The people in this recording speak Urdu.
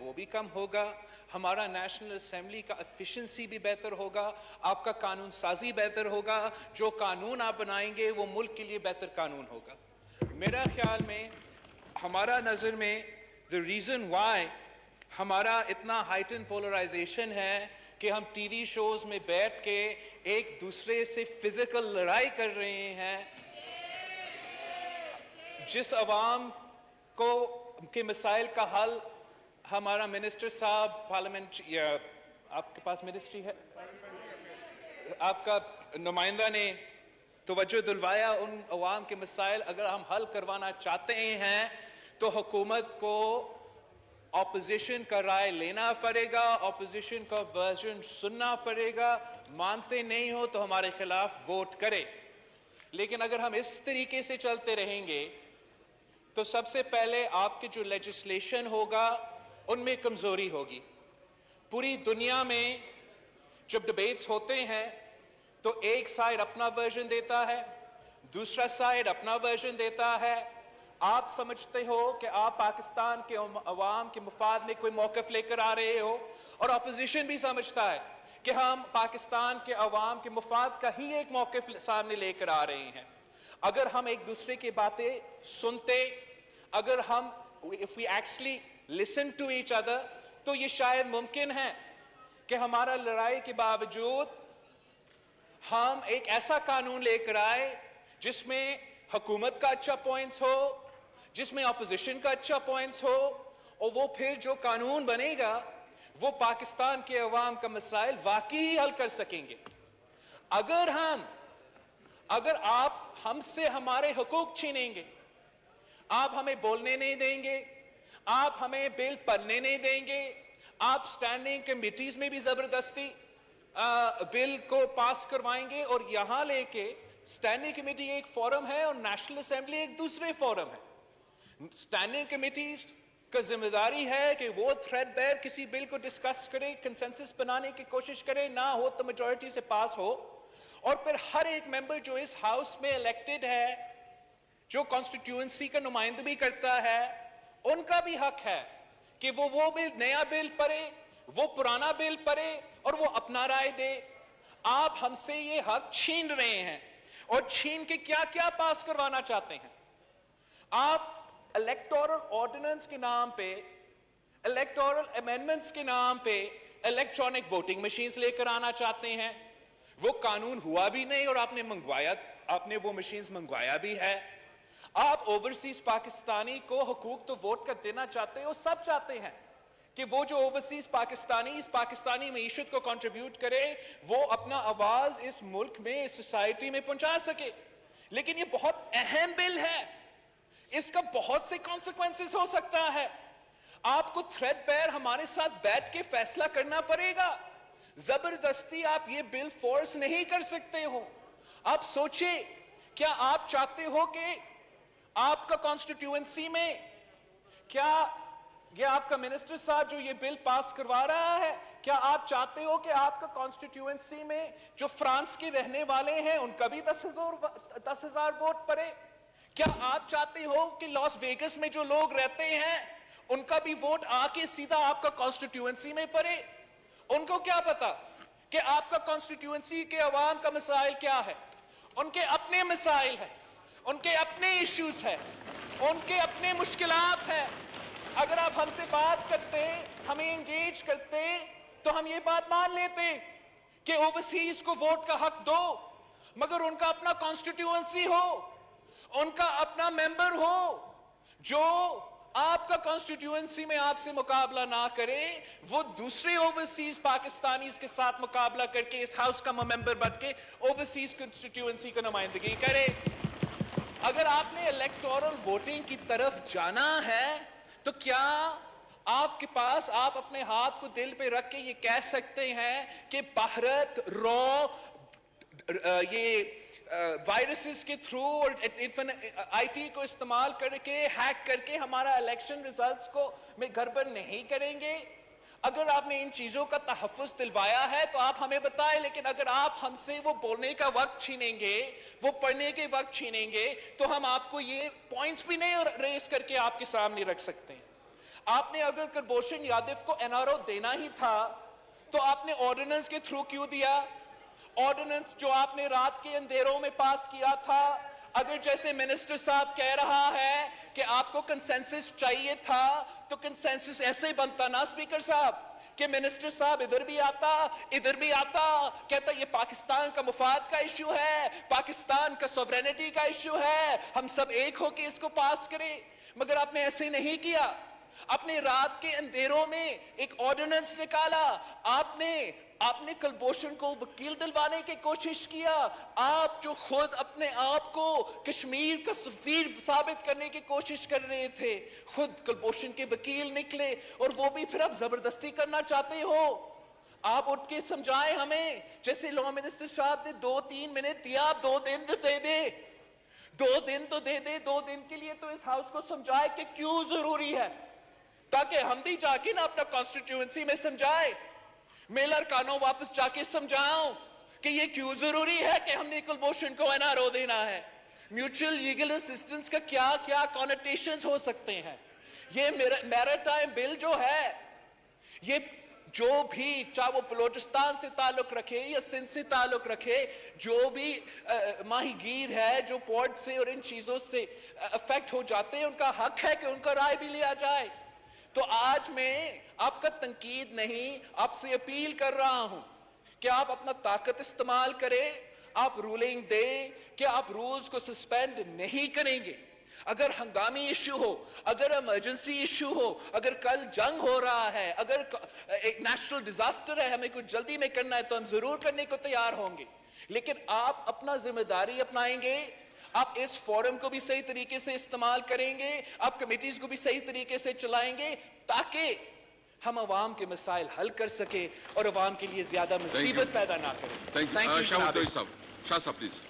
وہ بھی کم ہوگا, ہمارا نیشنل اسمبلی کا ایفیشنسی بھی بہتر ہوگا, آپ کا قانون سازی بہتر ہوگا, جو قانون آپ بنائیں گے وہ ملک کے لیے بہتر قانون ہوگا. میرا خیال میں, ہمارا نظر میں, the reason why ہمارا اتنا ہائٹن پولرائزیشن ہے کہ ہم ٹی وی شوز میں بیٹھ کے ایک دوسرے سے فزیکل لڑائی کر رہے ہیں, جس عوام کو کے مسائل کا حل ہمارا منسٹر صاحب پارلیمنٹ, یا آپ کے پاس منسٹری ہے, آپ کا نمائندہ نے توجہ دلوایا, ان عوام کے مسائل اگر ہم حل کروانا چاہتے ہیں تو حکومت کو اپوزیشن کا رائے لینا پڑے گا, اپوزیشن کا ورژن سننا پڑے گا, مانتے نہیں ہو تو ہمارے خلاف ووٹ کرے. لیکن اگر ہم اس طریقے سے چلتے رہیں گے تو سب سے پہلے آپ کے جو لیجسلیشن ہوگا ان میں کمزوری ہوگی. پوری دنیا میں جب ڈیبیٹس ہوتے ہیں تو ایک سائیڈ اپنا ورژن دیتا ہے, دوسرا سائیڈ اپنا ورژن دیتا ہے. آپ سمجھتے ہو کہ آپ پاکستان کے عوام کے مفاد میں کوئی موقف لے کر آ رہے ہو, اور اپوزیشن بھی سمجھتا ہے کہ ہم پاکستان کے عوام کے مفاد کا ہی ایک موقف سامنے لے کر آ رہے ہیں. اگر ہم ایک دوسرے کی باتیں سنتے, اگر ہم if we actually listen to each other, تو یہ شاید ممکن ہے کہ ہمارا لڑائی کے باوجود ہم ایک ایسا قانون لے کر آئے جس میں حکومت کا اچھا پوائنٹس ہو, جس میں اپوزیشن کا اچھا پوائنٹس ہو, اور وہ پھر جو قانون بنے گا وہ پاکستان کے عوام کا مسائل واقعی حل کر سکیں گے. اگر آپ ہم سے ہمارے حقوق چھینیں گے, آپ ہمیں بولنے نہیں دیں گے, آپ ہمیں بل پڑھنے نہیں دیں گے, آپ سٹینڈنگ کمیٹیز میں بھی زبردستی بل کو پاس کروائیں گے, اور یہاں لے کے سٹینڈنگ کمیٹی ایک فورم ہے اور نیشنل اسمبلی ایک دوسرے فورم ہے. سٹینڈنگ کمیٹیز کا ذمہ داری ہے کہ وہ تھریڈ بیر کسی بل کو ڈسکس کرے, کنسنسس بنانے کی کوشش کرے, نہ ہو تو میجورٹی سے پاس ہو, اور پھر ہر ایک ممبر جو اس ہاؤس میں الیکٹڈ ہے, جو کانسٹیٹیوئنسی کا نمائندگی کرتا ہے, ان کا بھی حق ہے کہ وہ بل, نیا بل پڑھے, وہ پرانا بل پڑھے اور وہ اپنا رائے دے. آپ ہم سے یہ حق چھین رہے ہیں, اور چھین کے کیا کیا پاس کروانا چاہتے ہیں. آپ الیکٹورل آرڈیننس کے نام پہ, الیکٹورل امینڈمنٹس کے نام پہ الیکٹرانک ووٹنگ مشینز لے کر آنا چاہتے ہیں. وہ قانون ہوا بھی نہیں اور آپ نے منگوایا, آپ نے وہ مشینز منگوایا بھی ہے. آپ اوورسیز پاکستانی کو حقوق تو ووٹ کا دینا چاہتے ہیں, وہ سب چاہتے ہیں کہ وہ جو اوورسیز پاکستانی اس پاکستانی معیشت کو کنٹریبیوٹ کرے, وہ اپنا آواز اس ملک میں, اس سوسائٹی میں پہنچا سکے. لیکن یہ بہت اہم بل ہے, اس کا بہت سے کانسیکوینسز ہو سکتا ہے. آپ کو تھریڈ بیر ہمارے ساتھ بیٹھ کے فیصلہ کرنا پڑے گا. زبردستی آپ یہ بل فورس نہیں کر سکتے ہو. آپ سوچیں, کیا آپ چاہتے ہو کہ آپ کا کانسٹیٹیوئنسی میں, کیا یہ آپ کا منسٹر صاحب جو یہ بل پاس کروا رہا ہے, کیا آپ چاہتے ہو کہ آپ کا کانسٹیٹیوئنسی میں جو فرانس کے رہنے والے ہیں ان کا بھی 10,000 ووٹ پڑے؟ کیا آپ چاہتے ہو کہ لاس ویگس میں جو لوگ رہتے ہیں ان کا بھی ووٹ آ کے سیدھا آپ کا کانسٹیٹیوئنسی میں پڑے؟ ان کو کیا پتا کہ آپ کا کانسٹیٹیوئنسی کے عوام کا مسائل کیا ہے؟ ان کے اپنے مسائل ہیں, ان کے اپنے ایشوز ہیں, ان کے اپنے مشکلات ہیں. اگر آپ ہم سے بات کرتے, ہمیں انگیج کرتے, تو ہم یہ بات مان لیتے کہ اوورسیز کو ووٹ کا حق دو, مگر ان کا اپنا کانسٹیٹیوئنسی ہو, ان کا اپنا ممبر ہو, جو آپ کا کانسٹیٹیوئنسی میں آپ سے مقابلہ نہ کرے, وہ دوسرے اوورسیز پاکستانیز کے ساتھ مقابلہ کر کے اس ہاؤس کا ممبر بن کے اوورسیز کانسٹیٹیوئنسی کا نمائندگی کرے. اگر آپ نے الیکٹورل ووٹنگ کی طرف جانا ہے تو کیا آپ کے پاس, آپ اپنے ہاتھ کو دل پہ رکھ کے یہ کہہ سکتے ہیں کہ بھارت یہ وائرسز کے تھرو اور آئی ٹی کو استعمال کر کے, ہیک کر کے ہمارا الیکشن ریزلٹس کو میں گڑبڑ نہیں کریں گے؟ اگر آپ نے ان چیزوں کا تحفظ دلوایا ہے تو آپ ہمیں بتائیں. لیکن اگر آپ ہم سے وہ بولنے کا وقت چھینیں گے, وہ پڑھنے کے وقت چھینیں گے, تو ہم آپ کو یہ پوائنٹس بھی نہیں ریز کر کے آپ کے سامنے رکھ سکتے ہیں. آپ نے اگر کلبھوشن یادو کو NRO دینا ہی تھا تو آپ نے آرڈیننس کے تھرو کیوں دیا؟ آرڈیننس جو آپ نے رات کے اندھیروں میں پاس کیا تھا، اگر جیسے منسٹر صاحب کہہ رہا ہے کہ آپ کو کنسنسس چاہیے تھا تو کنسنسس ایسے ہی بنتا نا اسپیکر صاحب کہ منسٹر صاحب ادھر بھی آتا کہتا یہ پاکستان کا مفاد کا ایشو ہے، پاکستان کا سوورینٹی کا ایشو ہے، ہم سب ایک ہو کے اس کو پاس کریں، مگر آپ نے ایسے نہیں کیا۔ اپنے رات کے اندھیروں میں ایک آرڈیننس نکالا، آپ نے کلبھوشن کو وکیل دلوانے کی کوشش کیا، آپ جو خود اپنے آپ کو کشمیر کا سفیر ثابت کرنے کی کوشش کر رہے تھے، خود کلبھوشن کے وکیل نکلے، اور وہ بھی پھر آپ زبردستی کرنا چاہتے ہو۔ آپ اٹھ کے سمجھائیں ہمیں، جیسے لا منسٹر صاحب نے 2-3 منٹ دیا، آپ 2 دن تو دے دے، 2 دن تو دے دے، 2 دن کے لیے تو اس ہاؤس کو سمجھائے کہ کیوں ضروری ہے، تاکہ ہم بھی جا کے نا اپنا کانسٹیٹیوئنسی میں سمجھائے، میں لڑکانوں واپس جا کے سمجھاؤں کہ یہ کیوں ضروری ہے کہ ہم نے کلبھوشن کو NRO دینا ہے۔ میوچل لیگل اسسٹنس کا کیا کیا کانوٹیشنز ہو سکتے ہیں۔ یہ میریٹائم بل جو ہے، یہ جو بھی چاہے وہ بلوچستان سے تعلق رکھے یا سندھ سے تعلق رکھے، جو بھی ماہی گیر ہے جو پورٹ سے اور ان چیزوں سے افیکٹ ہو جاتے ہیں، ان کا حق ہے کہ ان کا رائے بھی لیا جائے۔ تو آج میں آپ کا تنقید نہیں، آپ سے اپیل کر رہا ہوں کہ آپ اپنا طاقت استعمال کریں، آپ رولنگ دیں کہ آپ رولز کو سسپینڈ نہیں کریں گے۔ اگر ہنگامی ایشو ہو، اگر ایمرجنسی ایشو ہو، اگر کل جنگ ہو رہا ہے، اگر ایک نیشنل ڈیزاسٹر ہے، ہمیں کچھ جلدی میں کرنا ہے تو ہم ضرور کرنے کو تیار ہوں گے، لیکن آپ اپنا ذمہ داری اپنائیں گے، آپ اس فورم کو بھی صحیح طریقے سے استعمال کریں گے، آپ کمیٹیز کو بھی صحیح طریقے سے چلائیں گے، تاکہ ہم عوام کے مسائل حل کر سکیں اور عوام کے لیے زیادہ مصیبت پیدا نہ کریں۔ Thank you. Thank you, Shah جناب۔ Shah صاحب پلیز۔